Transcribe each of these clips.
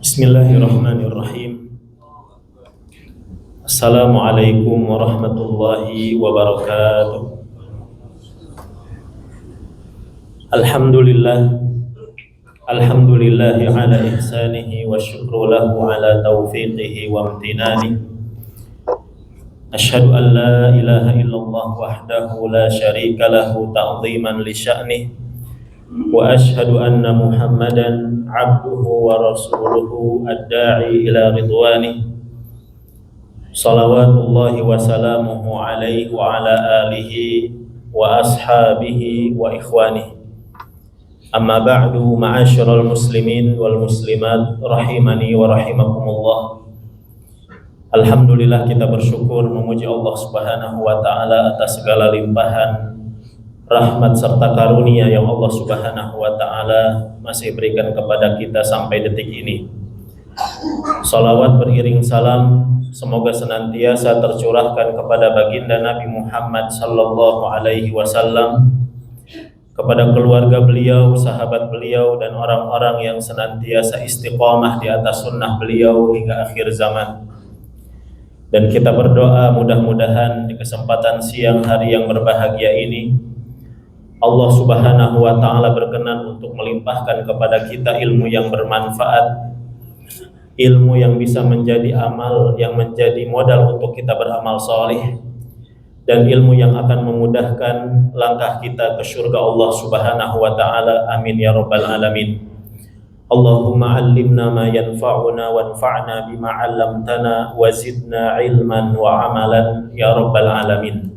Bismillahirrahmanirrahim. Assalamualaikum warahmatullahi wabarakatuh. Alhamdulillahi ala ihsanihi wa syukru lahu ala taufiqihi wa amtinani. Asyhadu an la ilaha illallah wahdahu la syarika lahu ta'ziman li sya'nih. Wa ashhadu anna Muhammadan abduhu wa rasuluhu ad-da'i ila ridwanih. Salawatullahi wa salamuhu alaihi wa ala alihi wa ashabihi wa ikhwanih. Amma ba'du, ma'asyiral muslimin wal muslimat rahimani wa rahimakumullah. Alhamdulillah, kita bersyukur memuji Allah Subhanahu wa taala atas segala limpahan rahmat serta karunia yang Allah Subhanahu wa taala masih berikan kepada kita sampai detik ini. Salawat beriring salam semoga senantiasa tercurahkan kepada baginda Nabi Muhammad sallallahu alaihi wasallam, kepada keluarga beliau, sahabat beliau, dan orang-orang yang senantiasa istiqamah di atas sunnah beliau hingga akhir zaman. Dan kita berdoa mudah-mudahan di kesempatan siang hari yang berbahagia ini Allah Subhanahu wa taala berkenan untuk melimpahkan kepada kita ilmu yang bermanfaat, ilmu yang bisa menjadi amal, yang menjadi modal untuk kita beramal saleh, dan ilmu yang akan memudahkan langkah kita ke surga Allah Subhanahu wa taala. Amin ya rabbal alamin. Allahumma 'allimna ma yanfa'una wanfa'na bima 'allamtana wa zidna ilman wa amalan ya rabbal alamin.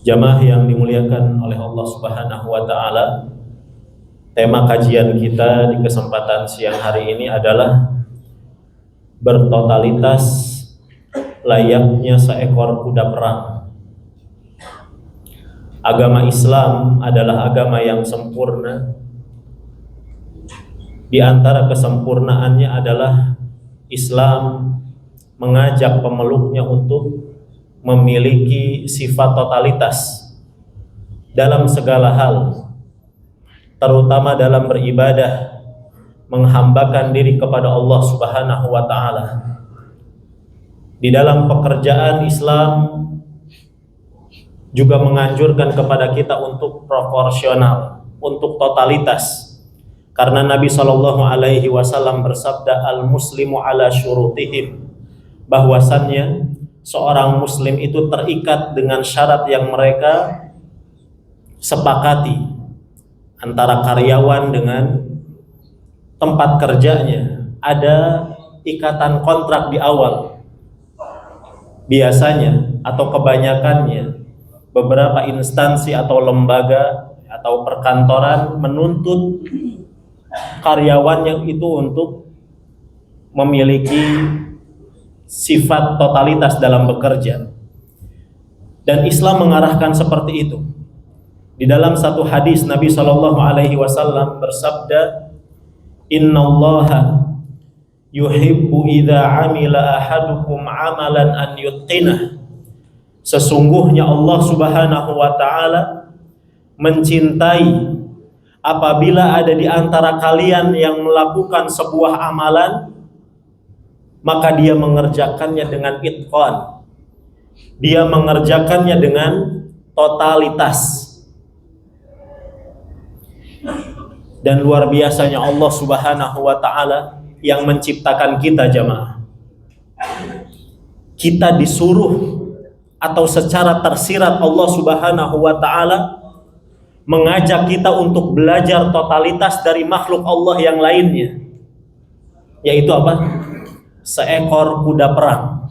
Jamaah yang dimuliakan oleh Allah Subhanahu wa taala, tema kajian kita di kesempatan siang hari ini adalah bertotalitas layaknya seekor kuda perang. Agama Islam adalah agama yang sempurna. Di antara kesempurnaannya adalah Islam mengajak pemeluknya untuk memiliki sifat totalitas dalam segala hal, terutama dalam beribadah, menghambakan diri kepada Allah Subhanahu wa taala. Di dalam pekerjaan, Islam juga menganjurkan kepada kita untuk proporsional, untuk totalitas. Karena Nabi Shallallahu alaihi wasallam bersabda, al-muslimu ala syurutihim, bahwasannya seorang muslim itu terikat dengan syarat yang mereka sepakati antara karyawan dengan tempat kerjanya. Ada ikatan kontrak di awal. Biasanya atau kebanyakannya beberapa instansi atau lembaga atau perkantoran menuntut karyawannya itu untuk memiliki sifat totalitas dalam bekerja, dan Islam mengarahkan seperti itu. Di dalam satu hadis Nabi Shallallahu alaihi wasallam bersabda, innallaha yuhibbu idza amila ahadukum amalan an yutqinah. Sesungguhnya Allah Subhanahu wa taala mencintai apabila ada di antara kalian yang melakukan sebuah amalan, maka dia mengerjakannya dengan itqan, dia mengerjakannya dengan totalitas. Dan luar biasanya Allah Subhanahu wa taala yang menciptakan kita, jamaah. Kita disuruh atau secara tersirat Allah Subhanahu wa taala mengajak kita untuk belajar totalitas dari makhluk Allah yang lainnya, yaitu apa? Seekor kuda perang.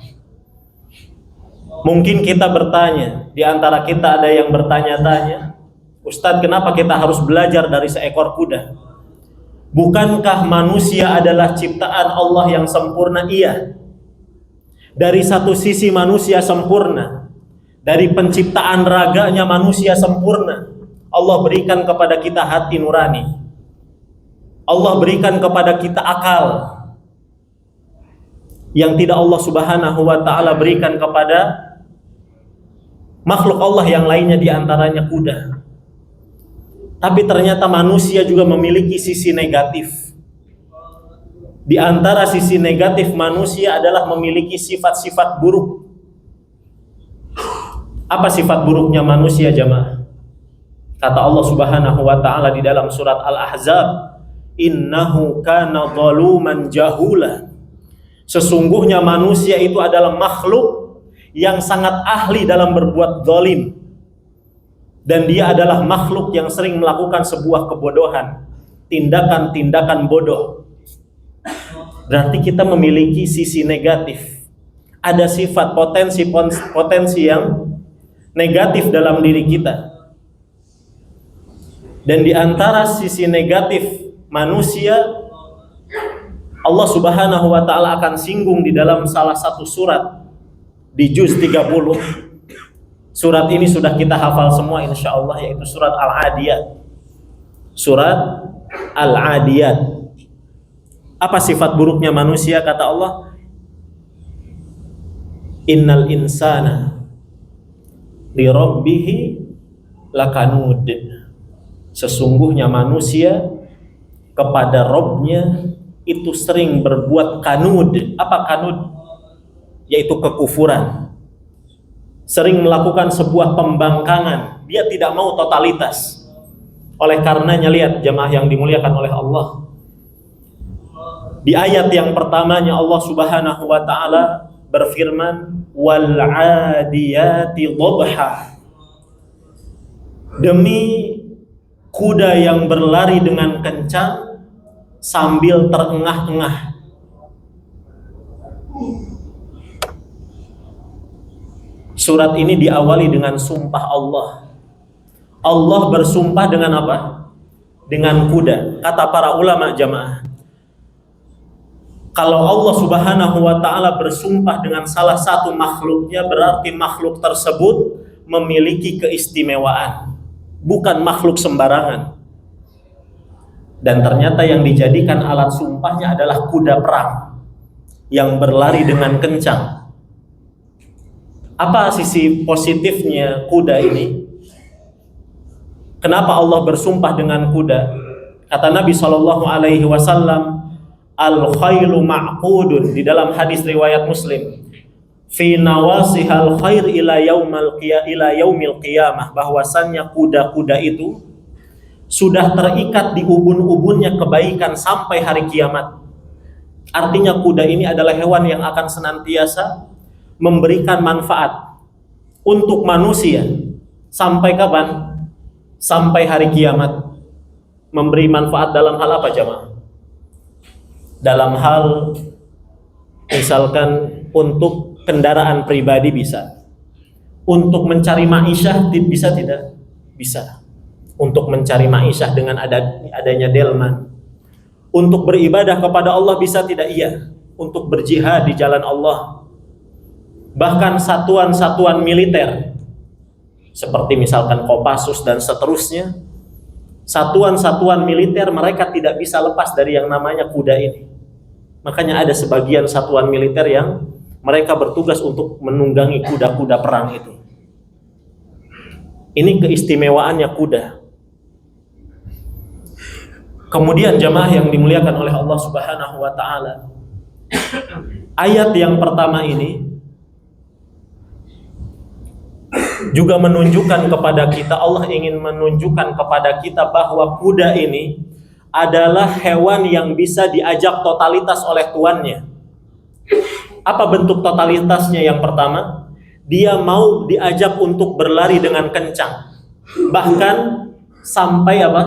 Mungkin kita bertanya, di antara kita ada yang bertanya-tanya, Ustadz, kenapa kita harus belajar dari seekor kuda? Bukankah manusia adalah ciptaan Allah yang sempurna? Iya. Dari satu sisi manusia sempurna, dari penciptaan raganya manusia sempurna. Allah berikan kepada kita hati nurani, Allah berikan kepada kita akal yang tidak Allah Subhanahu wa taala berikan kepada makhluk Allah yang lainnya, di antaranya kuda. Tapi ternyata manusia juga memiliki sisi negatif. Di antara sisi negatif manusia adalah memiliki sifat-sifat buruk. Apa sifat buruknya manusia, jamaah? Kata Allah Subhanahu wa taala di dalam surat Al-Ahzab, "Innahu kana zaluman jahula." Sesungguhnya manusia itu adalah makhluk yang sangat ahli dalam berbuat zalim. Dan dia adalah makhluk yang sering melakukan sebuah kebodohan, tindakan-tindakan bodoh. Berarti kita memiliki sisi negatif. Ada sifat potensi yang negatif dalam diri kita. Dan di antara sisi negatif manusia, Allah Subhanahu wa taala akan singgung di dalam salah satu surat di juz 30. Surat ini sudah kita hafal semua insyaallah, yaitu surat Al-Adiyat. Surat Al-Adiyat. Apa sifat buruknya manusia? Kata Allah, "Innal insana li rabbihi lakanud." Sesungguhnya manusia kepada Rabb-nya itu sering berbuat kanud. Apa kanud? Yaitu kekufuran. Sering melakukan sebuah pembangkangan. Dia tidak mau totalitas. Oleh karenanya lihat jamaah yang dimuliakan oleh Allah. Di ayat yang pertamanya Allah Subhanahu wa taala berfirman, "Wal 'adiyati dhabha." Demi kuda yang berlari dengan kencang sambil terengah-engah. Surat ini diawali dengan sumpah Allah. Allah bersumpah dengan apa? Dengan kuda. Kata para ulama jamaah, kalau Allah Subhanahu wa taala bersumpah dengan salah satu makhluknya, berarti makhluk tersebut memiliki keistimewaan, bukan makhluk sembarangan. Dan ternyata yang dijadikan alat sumpahnya adalah kuda perang yang berlari dengan kencang. Apa sisi positifnya kuda ini? Kenapa Allah bersumpah dengan kuda? Kata Nabi SAW, "Al-khailu ma'qudun," di dalam hadis riwayat Muslim, "fi nawasihal khair ila yaumil qiyamah," bahwasannya kuda-kuda itu sudah terikat di ubun-ubunnya kebaikan sampai hari kiamat. Artinya kuda ini adalah hewan yang akan senantiasa memberikan manfaat untuk manusia sampai kapan? Sampai hari kiamat. Memberi manfaat dalam hal apa jamaah? Dalam hal misalkan untuk kendaraan pribadi bisa, untuk mencari ma'isyah bisa tidak? Bisa. Untuk mencari ma'isyah dengan adanya delman. Untuk beribadah kepada Allah bisa tidak? Iya. Untuk berjihad di jalan Allah. Bahkan satuan-satuan militer seperti misalkan Kopassus dan seterusnya, satuan-satuan militer mereka tidak bisa lepas dari yang namanya kuda ini. Makanya ada sebagian satuan militer yang mereka bertugas untuk menunggangi kuda-kuda perang itu. Ini keistimewaannya kuda. Kemudian jamaah yang dimuliakan oleh Allah Subhanahu wa taala, ayat yang pertama ini juga menunjukkan kepada kita, Allah ingin menunjukkan kepada kita bahwa kuda ini adalah hewan yang bisa diajak totalitas oleh tuannya. Apa bentuk totalitasnya? Yang pertama, dia mau diajak untuk berlari dengan kencang, bahkan sampai apa?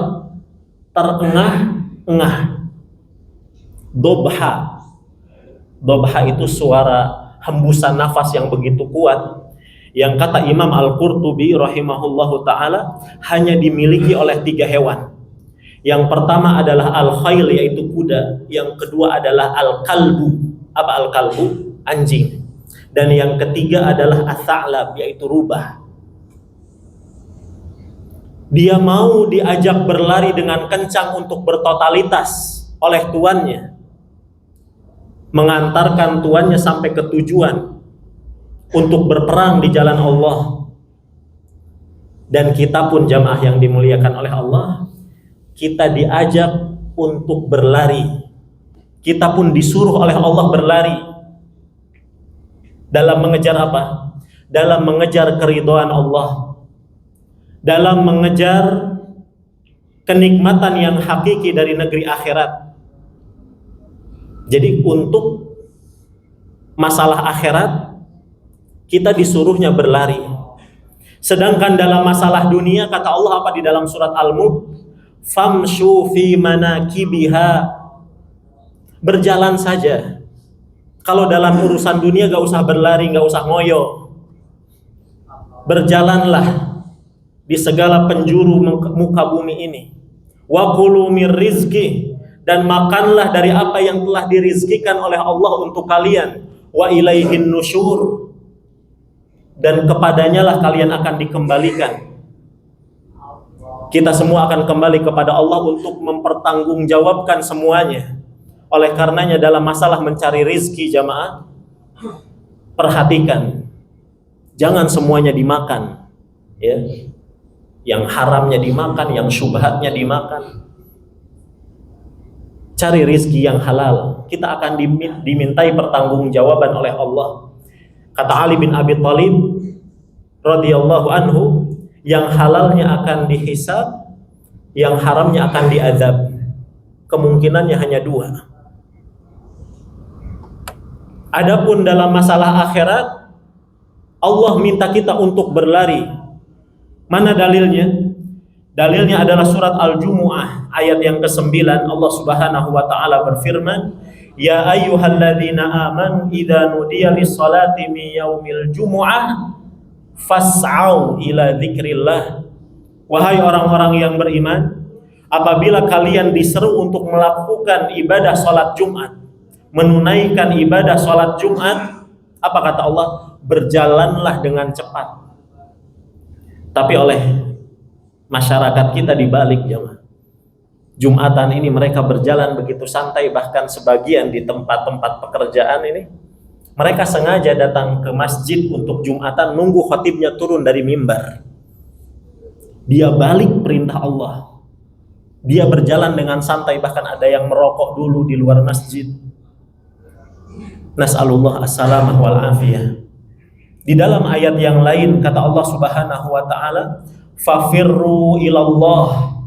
Terengah-engah. Dobha. Dobha itu suara hembusan nafas yang begitu kuat, yang kata Imam Al-Qurtubi rahimahullahu ta'ala hanya dimiliki oleh 3 hewan. Yang pertama adalah al-khayl, yaitu kuda. Yang kedua adalah al-kalbu. Apa al-kalbu? Anjing. Dan yang ketiga adalah as-sa'lab, yaitu rubah. Dia mau diajak berlari dengan kencang untuk bertotalitas oleh tuannya, mengantarkan tuannya sampai ke tujuan untuk berperang di jalan Allah. Dan kita pun jamaah yang dimuliakan oleh Allah, kita diajak untuk berlari. Kita pun disuruh oleh Allah berlari. Dalam mengejar apa? Dalam mengejar keridhaan Allah. Dalam mengejar kenikmatan yang hakiki dari negeri akhirat. Jadi untuk masalah akhirat kita disuruhnya berlari. Sedangkan dalam masalah dunia kata Allah apa di dalam surat Al-Mulk? Famshu fi manakibiha. Berjalan saja. Kalau dalam urusan dunia gak usah berlari, gak usah ngoyo. Berjalanlah di segala penjuru muka bumi ini. Wa kulu mir rizki, dan makanlah dari apa yang telah dirizkikan oleh Allah untuk kalian. Wa ilaihin nusyur, dan kepadanya lah kalian akan dikembalikan. Kita semua akan kembali kepada Allah untuk mempertanggungjawabkan semuanya. Oleh karenanya dalam masalah mencari rizki jamaah, perhatikan, jangan semuanya dimakan, ya. Yang haramnya dimakan, yang syubhatnya dimakan. Cari rizki yang halal. Kita akan dimintai pertanggungjawaban oleh Allah. Kata Ali bin Abi Thalib radhiyallahu anhu, yang halalnya akan dihisab, yang haramnya akan diazab. Kemungkinannya hanya dua. Adapun dalam masalah akhirat, Allah minta kita untuk berlari. Mana dalilnya? Dalilnya adalah surat Al-Jumu'ah ayat yang ke-9. Allah Subhanahu wa taala berfirman, "Ya ayyuhalladzina amanu idza nudiya lis-salati min yaumil jumu'ah fas'au ila dzikrillah." Wahai orang-orang yang beriman, apabila kalian diseru untuk melakukan ibadah salat Jumat, menunaikan ibadah salat Jumat, apa kata Allah? Berjalanlah dengan cepat. Tapi oleh masyarakat kita dibalik, jemaah. Jumatan ini mereka berjalan begitu santai, bahkan sebagian di tempat-tempat pekerjaan ini mereka sengaja datang ke masjid untuk Jumatan nunggu khatibnya turun dari mimbar. Dia balik perintah Allah. Dia berjalan dengan santai, bahkan ada yang merokok dulu di luar masjid. Nas'alullah as-salamah wal afiyah. Di dalam ayat yang lain kata Allah Subhanahu wa taala, fafirru ilallah,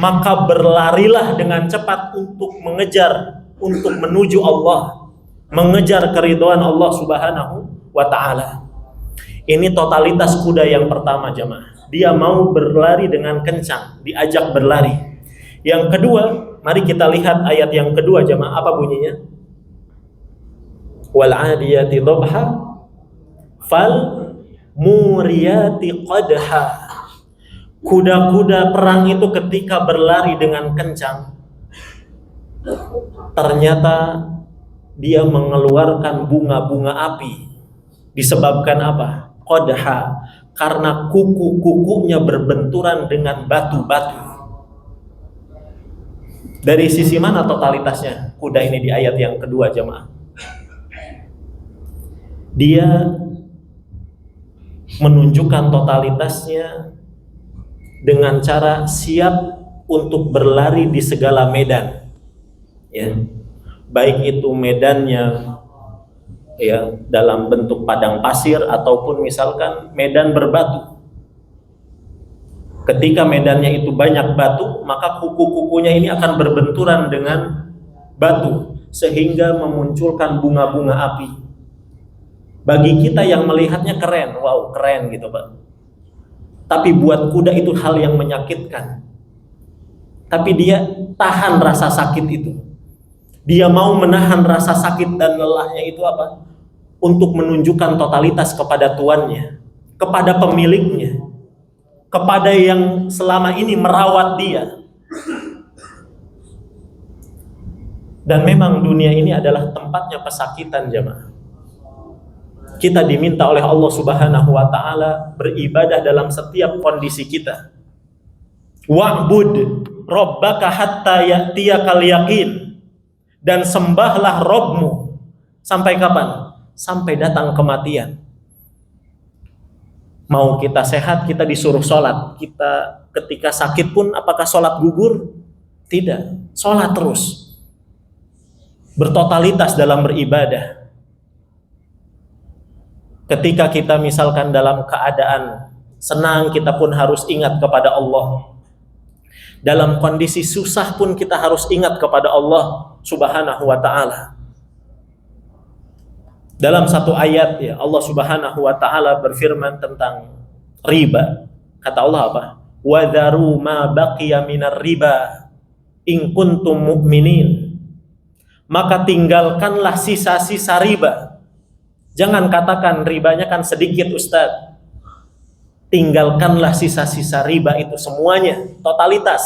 maka berlarilah dengan cepat untuk mengejar, untuk menuju Allah, mengejar keridhaan Allah Subhanahu wa taala. Ini totalitas kuda yang pertama jemaah. Dia mau berlari dengan kencang, diajak berlari. Yang kedua, mari kita lihat ayat yang kedua jemaah, apa bunyinya? Wal 'adiyati dhabha fal muriyati qadha. Kuda-kuda perang itu ketika berlari dengan kencang, ternyata dia mengeluarkan bunga-bunga api. Disebabkan apa? Qadha, karena kuku-kukunya berbenturan dengan batu-batu. Dari sisi mana totalitasnya kuda ini di ayat yang kedua jemaah? Dia menunjukkan totalitasnya dengan cara siap untuk berlari di segala medan, ya, baik itu medannya ya dalam bentuk padang pasir ataupun misalkan medan berbatu. Ketika medannya itu banyak batu, maka kuku-kukunya ini akan berbenturan dengan batu sehingga memunculkan bunga-bunga api. Bagi kita yang melihatnya keren, wow keren gitu Pak. Tapi buat kuda itu hal yang menyakitkan. Tapi dia tahan rasa sakit itu. Dia mau menahan rasa sakit dan lelahnya itu apa? Untuk menunjukkan totalitas kepada tuannya, kepada pemiliknya, kepada yang selama ini merawat dia. Dan memang dunia ini adalah tempatnya pesakitan jemaah. Kita diminta oleh Allah Subhanahu wa taala beribadah dalam setiap kondisi kita. Wa'bud rabbaka hatta ya'tiyakal yaqin, dan sembahlah Rabbmu sampai kapan? Sampai datang kematian. Mau kita sehat, kita disuruh sholat. Kita ketika sakit pun, apakah sholat gugur? Tidak, sholat terus. Bertotalitas dalam beribadah. Ketika kita misalkan dalam keadaan senang, kita pun harus ingat kepada Allah. Dalam kondisi susah pun kita harus ingat kepada Allah Subhanahu wa ta'ala. Dalam satu ayat ya, Allah Subhanahu wa ta'ala berfirman tentang riba. Kata Allah apa? Wa dharu ma baqiya minar riba in kuntum mu'minin. Maka tinggalkanlah sisa-sisa riba. Jangan katakan ribanya kan sedikit Ustaz. Tinggalkanlah sisa-sisa riba itu semuanya, totalitas.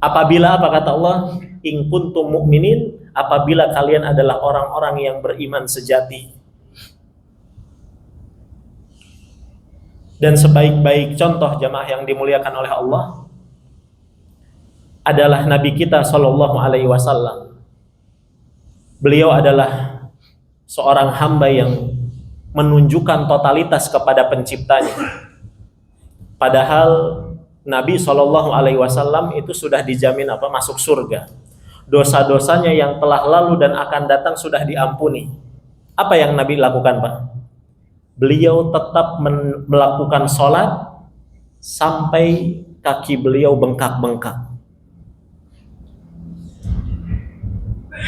Apabila apa kata Allah? In kuntum mu'minin, apabila kalian adalah orang-orang yang beriman sejati. Dan sebaik-baik contoh jamaah yang dimuliakan oleh Allah adalah Nabi kita Shallallahu Alaihi Wasallam. Beliau adalah seorang hamba yang menunjukkan totalitas kepada penciptanya. Padahal Nabi Shallallahu Alaihi Wasallam itu sudah dijamin apa? Masuk surga. Dosa-dosanya yang telah lalu dan akan datang sudah diampuni. Apa yang Nabi lakukan, Pak? Beliau tetap melakukan sholat sampai kaki beliau bengkak-bengkak.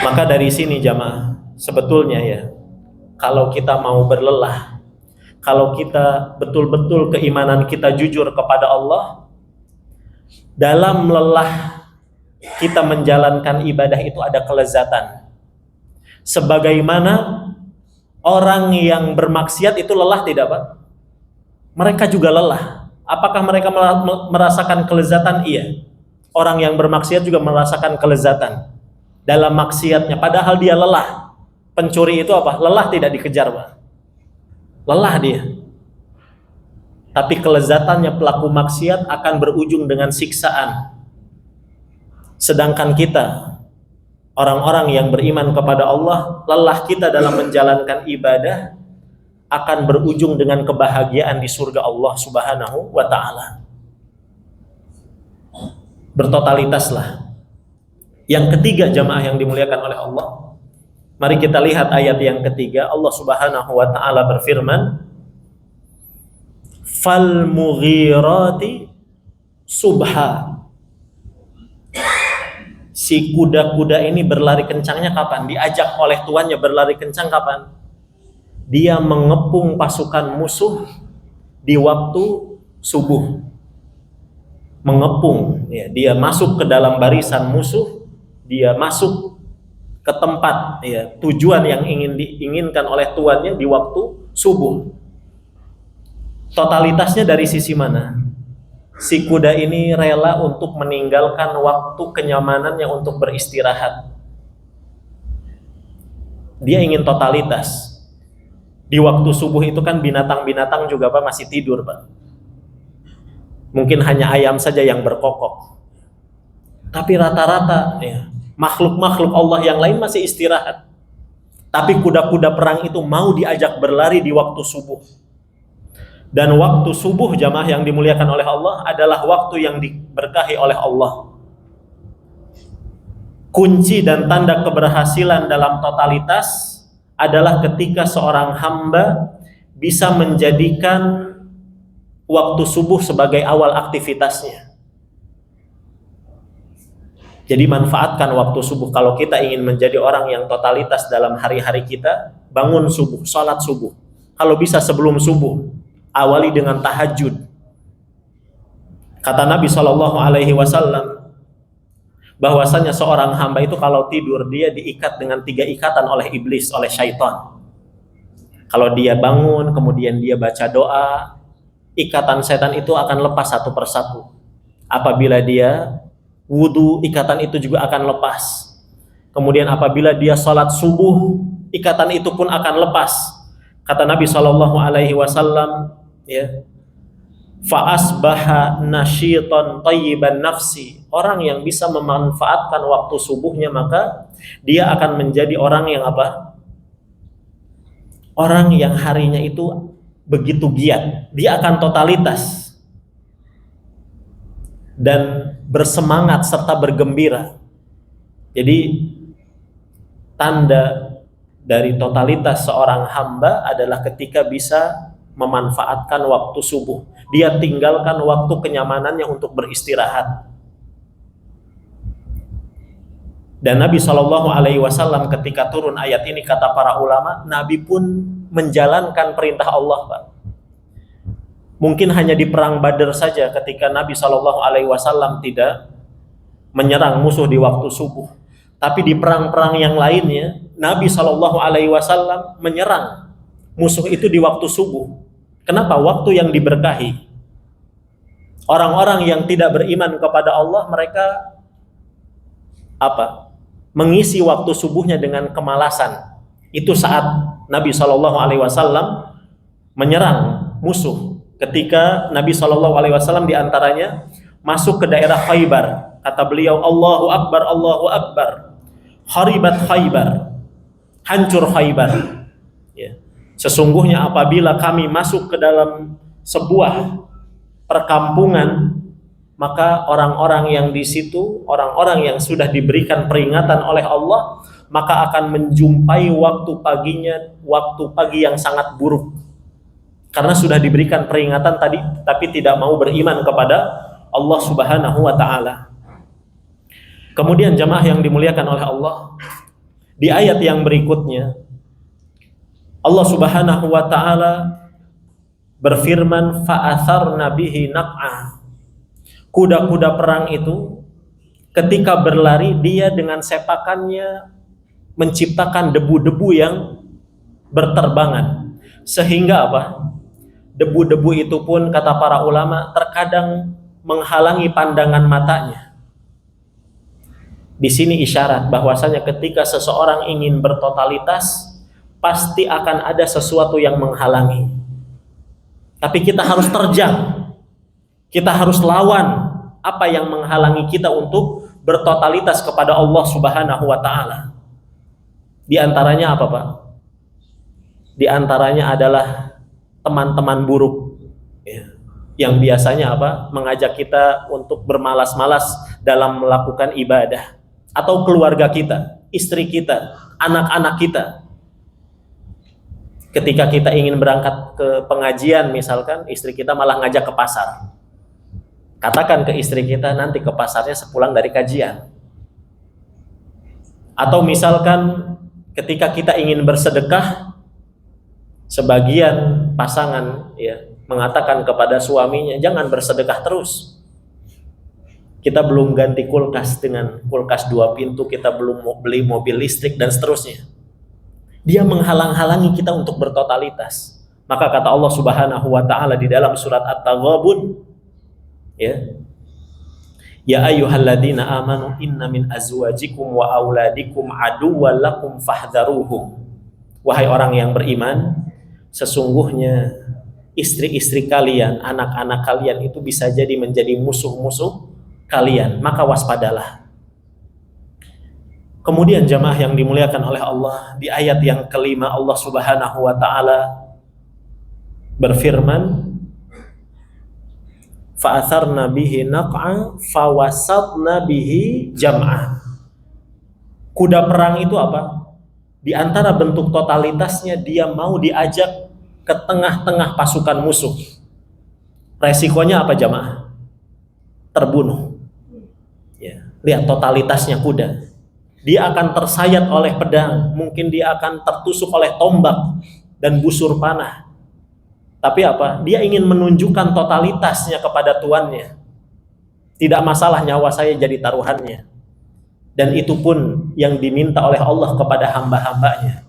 Maka dari sini jamaah, sebetulnya ya, kalau kita mau berlelah, kalau kita betul-betul keimanan kita jujur kepada Allah, dalam lelah kita menjalankan ibadah itu ada kelezatan. Sebagaimana orang yang bermaksiat itu lelah tidak, Pak? Mereka juga lelah. Apakah mereka merasakan kelezatan? Iya. Orang yang bermaksiat juga merasakan kelezatan dalam maksiatnya, padahal dia lelah. Pencuri itu apa? Lelah tidak dikejar, Pak. Lelah dia. Tapi kelezatannya pelaku maksiat akan berujung dengan siksaan. Sedangkan kita, orang-orang yang beriman kepada Allah, lelah kita dalam menjalankan ibadah akan berujung dengan kebahagiaan di surga Allah Subhanahu wa ta'ala. Bertotalitaslah. Yang ketiga jamaah yang dimuliakan oleh Allah, mari kita lihat ayat yang ketiga. Allah Subhanahu wa ta'ala berfirman, fal mughirati subha. Si kuda-kuda ini berlari kencangnya kapan? Diajak oleh tuannya berlari kencang kapan? Dia mengepung pasukan musuh di waktu subuh. Mengepung, ya, dia masuk ke dalam barisan musuh, dia masuk ke tempat ya, tujuan yang diinginkan oleh tuannya di waktu subuh. Totalitasnya dari sisi mana? Si kuda ini rela untuk meninggalkan waktu kenyamanannya untuk beristirahat. Dia ingin totalitas. Di waktu subuh itu kan binatang-binatang juga Pak masih tidur, Pak. Mungkin hanya ayam saja yang berkokok. Tapi rata-rata ya, makhluk-makhluk Allah yang lain masih istirahat. Tapi kuda-kuda perang itu mau diajak berlari di waktu subuh. Dan waktu subuh jamaah yang dimuliakan oleh Allah adalah waktu yang diberkahi oleh Allah. Kunci dan tanda keberhasilan dalam totalitas adalah ketika seorang hamba bisa menjadikan waktu subuh sebagai awal aktivitasnya. Jadi manfaatkan waktu subuh. Kalau kita ingin menjadi orang yang totalitas dalam hari-hari kita, bangun subuh, salat subuh. Kalau bisa sebelum subuh, awali dengan tahajud. Kata Nabi SAW bahwasanya seorang hamba itu kalau tidur dia diikat dengan 3 ikatan oleh iblis, oleh syaitan. Kalau dia bangun kemudian dia baca doa, ikatan setan itu akan lepas satu persatu. Apabila dia wudu, ikatan itu juga akan lepas. Kemudian apabila dia salat subuh, ikatan itu pun akan lepas. Kata Nabi SAW, ya, fa asbaha nasyitan thayyiban nafsi. Orang yang bisa memanfaatkan waktu subuhnya maka dia akan menjadi orang yang apa? Orang yang harinya itu begitu giat, dia akan totalitas dan bersemangat serta bergembira. Jadi tanda dari totalitas seorang hamba adalah ketika bisa memanfaatkan waktu subuh. Dia tinggalkan waktu kenyamanannya untuk beristirahat. Dan Nabi SAW ketika turun ayat ini, kata para ulama, Nabi pun menjalankan perintah Allah, Pak. Mungkin hanya di perang Badar saja ketika Nabi SAW tidak menyerang musuh di waktu subuh. Tapi di perang-perang yang lainnya, Nabi SAW menyerang musuh itu di waktu subuh. Kenapa? Waktu yang diberkahi. Orang-orang yang tidak beriman kepada Allah, mereka mengisi waktu subuhnya dengan kemalasan. Itu saat Nabi SAW menyerang musuh. Ketika Nabi SAW diantaranya masuk ke daerah Khaybar, kata beliau, Allahu Akbar, Allahu Akbar, haribat Khaybar, hancur Khaybar. Ya. Sesungguhnya apabila kami masuk ke dalam sebuah perkampungan, maka orang-orang yang di situ, orang-orang yang sudah diberikan peringatan oleh Allah, maka akan menjumpai waktu paginya, waktu pagi yang sangat buruk. Karena sudah diberikan peringatan tadi, tapi tidak mau beriman kepada Allah Subhanahu wa Ta'ala. Kemudian jamaah yang dimuliakan oleh Allah, di ayat yang berikutnya, Allah Subhanahu wa Ta'ala berfirman, fa'atharna bihi naq'ah. Kuda-kuda perang itu ketika berlari, dia dengan sepakannya menciptakan debu-debu yang berterbangan. Sehingga debu-debu itu pun, kata para ulama, terkadang menghalangi pandangan matanya. Di sini isyarat bahwasanya ketika seseorang ingin bertotalitas, pasti akan ada sesuatu yang menghalangi. Tapi kita harus terjang. Kita harus lawan apa yang menghalangi kita untuk bertotalitas kepada Allah Subhanahu wa Ta'ala. Di antaranya apa, Pak? Di antaranya adalah teman-teman buruk, ya, yang biasanya mengajak kita untuk bermalas-malas dalam melakukan ibadah, atau keluarga kita, istri kita, anak-anak kita. Ketika kita ingin berangkat ke pengajian misalkan, istri kita malah ngajak ke pasar. Katakan ke istri kita, nanti ke pasarnya sepulang dari kajian. Atau misalkan ketika kita ingin bersedekah, sebagian pasangan mengatakan kepada suaminya, jangan bersedekah terus. Kita belum ganti kulkas dengan kulkas 2 pintu, kita belum beli mobil listrik dan seterusnya. Dia menghalang-halangi kita untuk bertotalitas. Maka kata Allah Subhanahu wa Ta'ala di dalam surat At-Taghabun, ya ayyuhalladzina amanu inna min azwajikum wa auladikum aduwwan lakum fahdharuhum. Wahai orang yang beriman, sesungguhnya istri-istri kalian, anak-anak kalian itu bisa jadi menjadi musuh-musuh kalian, maka waspadalah. Kemudian jamaah yang dimuliakan oleh Allah, di ayat yang kelima Allah Subhanahu wa Ta'ala berfirman, fa'atharna bihi naq'a fawasatna bihi jam'ah. Kuda perang itu di antara bentuk totalitasnya, dia mau diajak ke tengah-tengah pasukan musuh. Resikonya apa jamaah? Terbunuh. Ya, lihat totalitasnya kuda. Dia akan tersayat oleh pedang, mungkin dia akan tertusuk oleh tombak dan busur panah. Tapi dia ingin menunjukkan totalitasnya kepada tuannya. Tidak masalah nyawa saya jadi taruhannya. Dan itu pun yang diminta oleh Allah kepada hamba-hambanya.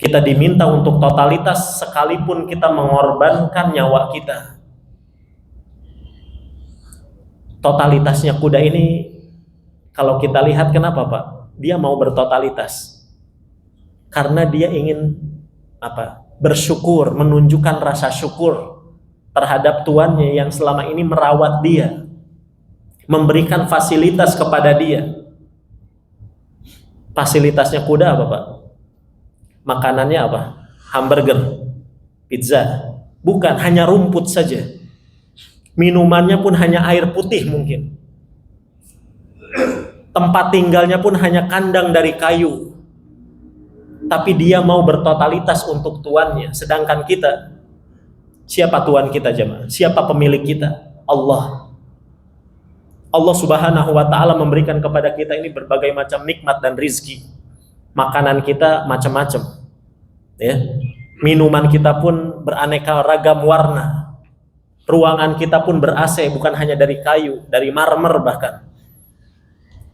Kita diminta untuk totalitas sekalipun kita mengorbankan nyawa kita. Totalitasnya kuda ini, kalau kita lihat kenapa Pak? Dia mau bertotalitas. Karena dia ingin bersyukur, menunjukkan rasa syukur terhadap tuannya yang selama ini merawat dia, memberikan fasilitas kepada dia. Fasilitasnya kuda apa Pak? Makanannya hamburger, pizza. Bukan, hanya rumput saja. Minumannya pun hanya air putih mungkin. Tempat tinggalnya pun hanya kandang dari kayu. Tapi dia mau bertotalitas untuk tuannya. Sedangkan kita, siapa tuan kita jemaah? Siapa pemilik kita? Allah. Allah Subhanahu wa ta'ala memberikan kepada kita ini berbagai macam nikmat dan rizki. Makanan kita macam-macam. Ya. Minuman kita pun beraneka ragam warna. Ruangan kita pun ber-AC, bukan hanya dari kayu, dari marmer bahkan.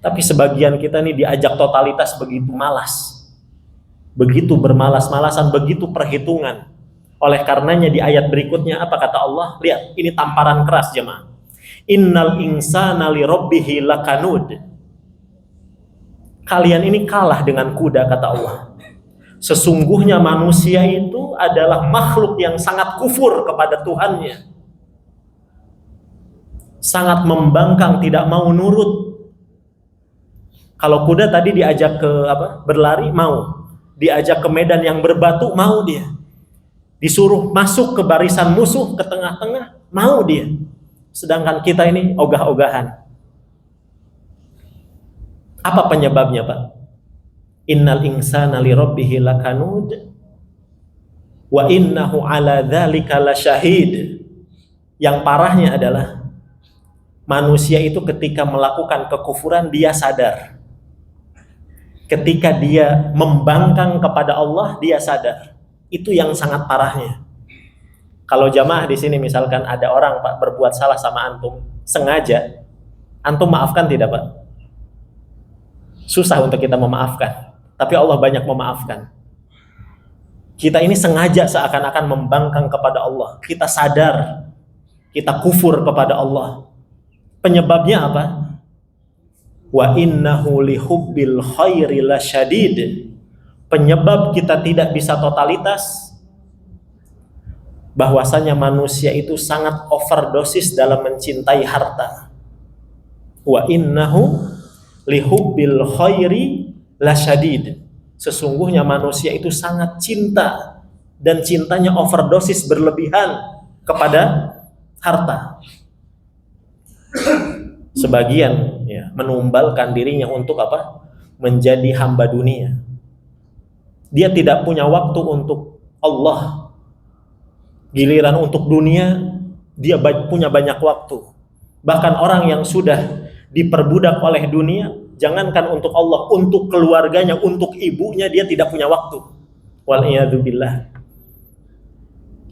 Tapi sebagian kita nih diajak totalitas begitu malas. Begitu bermalas-malasan, begitu perhitungan. Oleh karenanya di ayat berikutnya apa kata Allah? Lihat, ini tamparan keras jemaah. Innal insana li rabbihi lakanud. Kalian ini kalah dengan kuda kata Allah. Sesungguhnya manusia itu adalah makhluk yang sangat kufur kepada Tuhannya. Sangat membangkang, tidak mau nurut. Kalau kuda tadi diajak ke berlari, mau. Diajak ke medan yang berbatu, mau dia. Disuruh masuk ke barisan musuh, ke tengah-tengah, mau dia. Sedangkan kita ini ogah-ogahan. Apa penyebabnya, Pak? Innal insana li rabbihi lakanud wa innahu ala dzalika lasyahid. Yang parahnya adalah manusia itu ketika melakukan kekufuran dia sadar. Ketika dia membangkang kepada Allah dia sadar. Itu yang sangat parahnya. Kalau jamaah di sini misalkan ada orang Pak berbuat salah sama antum sengaja, antum maafkan tidak Pak? Susah untuk kita memaafkan. Tapi Allah banyak memaafkan. Kita ini sengaja seakan-akan membangkang kepada Allah. Kita sadar, kita kufur kepada Allah. Penyebabnya apa? Wa innahu lihubbil khairi lasyadid. Penyebab kita tidak bisa totalitas, bahwasanya manusia itu sangat overdosis dalam mencintai harta. Wa innahu lihubbil khairi lasyadid. Sesungguhnya manusia itu sangat cinta dan cintanya overdosis berlebihan kepada harta. Sebagian ya, menumbalkan dirinya untuk apa? Menjadi hamba dunia. Dia tidak punya waktu untuk Allah. Giliran untuk dunia dia punya banyak waktu. Bahkan orang yang sudah diperbudak oleh dunia, jangankan untuk Allah, untuk keluarganya, untuk ibunya dia tidak punya waktu. Wal'iyadzubillah.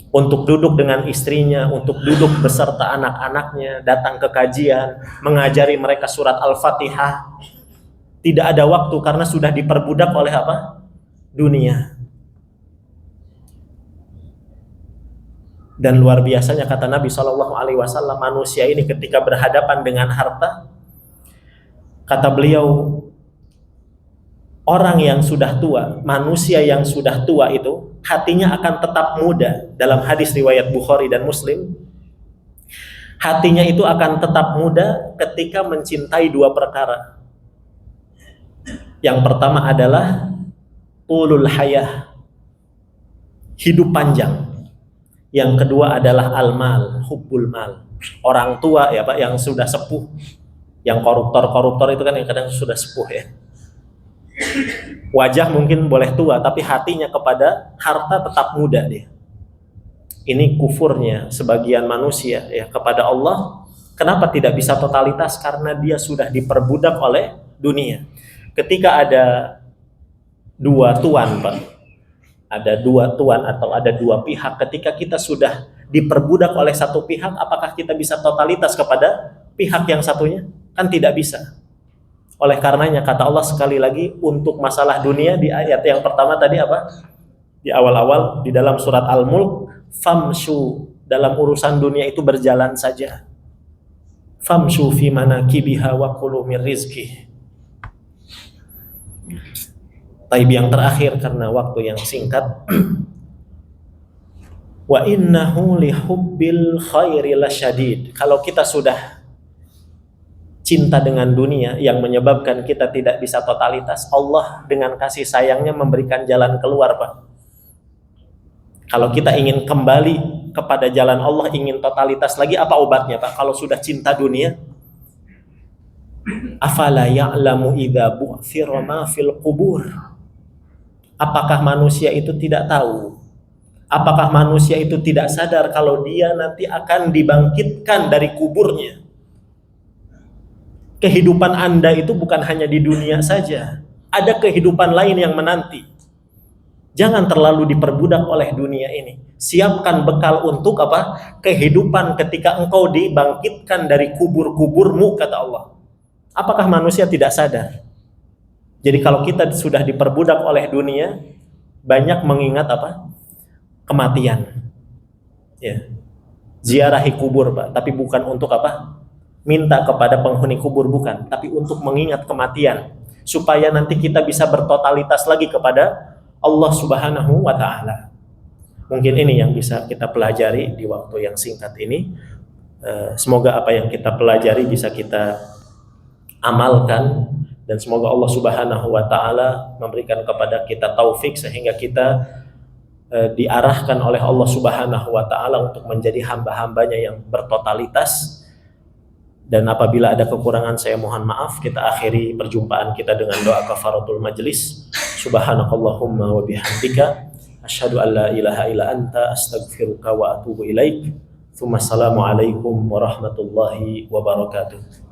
Untuk duduk dengan istrinya, untuk duduk beserta anak-anaknya, datang ke kajian, mengajari mereka surat Al-Fatihah. Tidak ada waktu karena sudah diperbudak oleh apa? Dunia. Dan luar biasanya kata Nabi SAW, manusia ini ketika berhadapan dengan harta, kata beliau, orang yang sudah tua, manusia yang sudah tua itu hatinya akan tetap muda. Dalam hadis riwayat Bukhari dan Muslim, hatinya itu akan tetap muda ketika mencintai dua perkara. Yang pertama adalah tulul hayah, hidup panjang. Yang kedua adalah al-mal, hubbul mal. Orang tua ya Pak yang sudah sepuh, yang koruptor-koruptor itu kan yang kadang sudah sepuh ya. Wajah mungkin boleh tua, tapi hatinya kepada harta tetap muda dia. Ini kufurnya sebagian manusia ya kepada Allah. Kenapa tidak bisa totalitas? Karena dia sudah diperbudak oleh dunia. Ketika ada dua tuan Pak, ada dua tuan atau ada dua pihak, ketika kita sudah diperbudak oleh satu pihak, apakah kita bisa totalitas kepada pihak yang satunya? Kan tidak bisa. Oleh karenanya kata Allah sekali lagi untuk masalah dunia di ayat yang pertama tadi apa? Di awal-awal di dalam surat Al-Mulk, famshu, dalam urusan dunia itu berjalan saja. Famshu fi manakibiha wa kulu min rizqih. Taib yang terakhir karena waktu yang singkat, wa innahu lihubbil khairi lasyadid. Kalau kita sudah cinta dengan dunia yang menyebabkan kita tidak bisa totalitas, Allah dengan kasih sayangnya memberikan jalan keluar Pak. Kalau kita ingin kembali kepada jalan Allah, ingin totalitas lagi, apa obatnya Pak? Kalau sudah cinta dunia, afala ya'lamu idza bu'thira ma fil qubur. Apakah manusia itu tidak tahu? Apakah manusia itu tidak sadar kalau dia nanti akan dibangkitkan dari kuburnya? Kehidupan Anda itu bukan hanya di dunia saja. Ada kehidupan lain yang menanti. Jangan terlalu diperbudak oleh dunia ini. Siapkan bekal untuk apa? Kehidupan ketika engkau dibangkitkan dari kubur-kuburmu, kata Allah. Apakah manusia tidak sadar? Jadi kalau kita sudah diperbudak oleh dunia, banyak mengingat apa? Kematian. Ya. Ziarahi kubur, Pak, tapi bukan untuk apa? Minta kepada penghuni kubur, bukan, tapi untuk mengingat kematian, supaya nanti kita bisa bertotalitas lagi kepada Allah Subhanahu wa Ta'ala. Mungkin ini yang bisa kita pelajari di waktu yang singkat ini. Semoga apa yang kita pelajari bisa kita amalkan, dan semoga Allah Subhanahu wa Ta'ala memberikan kepada kita taufik sehingga kita diarahkan oleh Allah Subhanahu wa Ta'ala untuk menjadi hamba-hambanya yang bertotalitas. Dan apabila ada kekurangan saya mohon maaf. Kita akhiri perjumpaan kita dengan doa kafaratul majlis. Subhanakallahumma wa bihamdika asyhadu an la ilaha illa anta astaghfiruka wa atubu ilaik. Assalamualaikum warahmatullahi wabarakatuh.